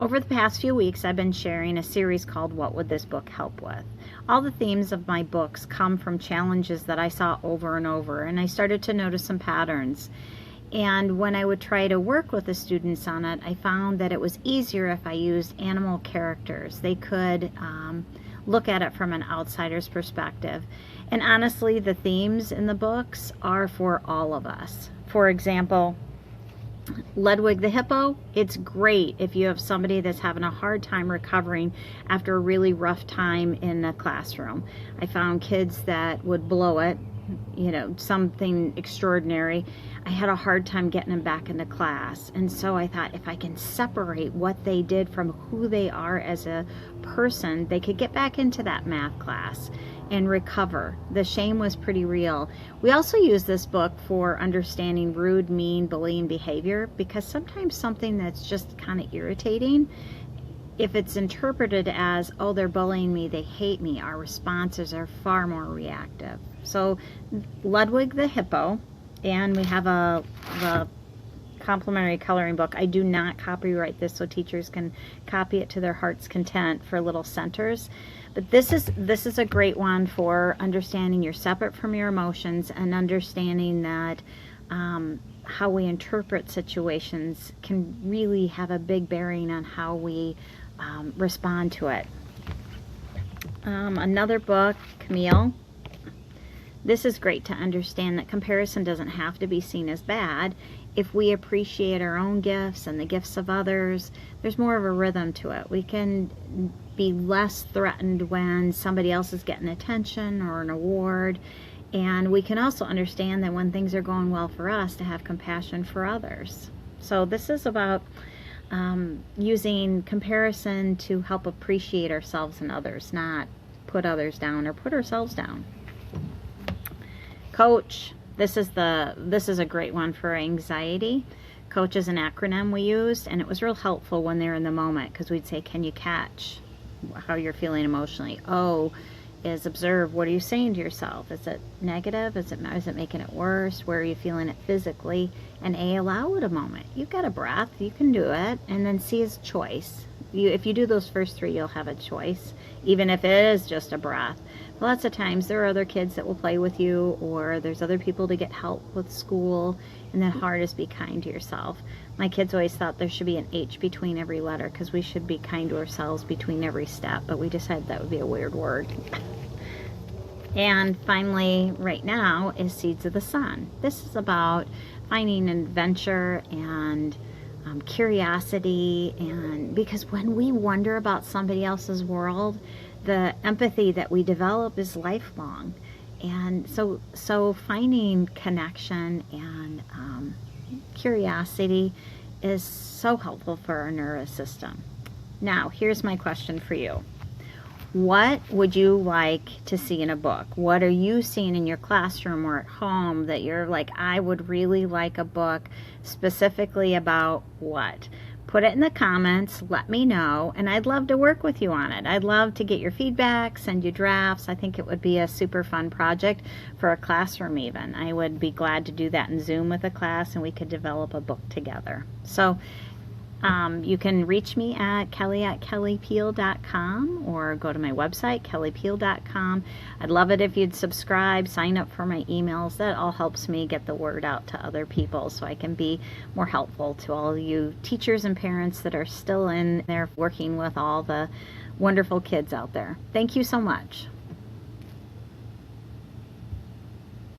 Over the past few weeks, I've been sharing a series called What Would This Book Help With? All the themes of my books come from challenges that I saw over and over, and I started to notice some patterns. And when I would try to work with the students on it, I found that it was easier if I used animal characters. They could look at it from an outsider's perspective. And honestly, the themes in the books are for all of us. For example, Ludwig the Hippo, it's great if you have somebody that's having a hard time recovering after a really rough time in a classroom. I found kids that would blow it, something extraordinary. I had a hard time getting them back into class. And so I thought if I can separate what they did from who they are as a person, they could get back into that math class and recover. The shame was pretty real. We also use this book for understanding rude, mean, bullying behavior, because sometimes something that's just kind of irritating, if it's interpreted as, oh, they're bullying me, they hate me, our responses are far more reactive. So Ludwig the Hippo, and we have the complimentary coloring book. I do not copyright this, so teachers can copy it to their heart's content for little centers. But this is a great one for understanding you're separate from your emotions and understanding that how we interpret situations can really have a big bearing on how we respond to it. Another book, Kameel. This is great to understand that comparison doesn't have to be seen as bad. If we appreciate our own gifts and the gifts of others, there's more of a rhythm to it. We can be less threatened when somebody else is getting attention or an award. And we can also understand that when things are going well for us, to have compassion for others. So this is about using comparison to help appreciate ourselves and others, not put others down or put ourselves down. Coach. This is a great one for anxiety. Coach is an acronym we used, and it was real helpful when they're in the moment, because we'd say, can you catch how you're feeling emotionally? O is observe, what are you saying to yourself? Is it negative? Is it making it worse? Where are you feeling it physically? And A, allow it a moment. You've got a breath, you can do it. And then C is choice. If you do those first three, you'll have a choice, even if it is just a breath. Lots of times there are other kids that will play with you, or there's other people to get help with school, and then hard is be kind to yourself. My kids always thought there should be an H between every letter, because we should be kind to ourselves between every step, but we decided that would be a weird word. And finally, right now, is Seeds of the Sun. This is about finding adventure and curiosity, and because when we wonder about somebody else's world, the empathy that we develop is lifelong. And so finding connection and curiosity is so helpful for our nervous system. Now, here's my question for you. What would you like to see in a book? What are you seeing in your classroom or at home that you're like, I would really like a book specifically about what? Put it in the comments, let me know, and I'd love to work with you on it. I'd love to get your feedback, send you drafts. I think it would be a super fun project for a classroom even. I would be glad to do that in Zoom with a class, and we could develop a book together. So you can reach me at kelly@kellypeel.com or go to my website, kellypeel.com. I'd love it if you'd subscribe, sign up for my emails. That all helps me get the word out to other people so I can be more helpful to all you teachers and parents that are still in there working with all the wonderful kids out there. Thank you so much.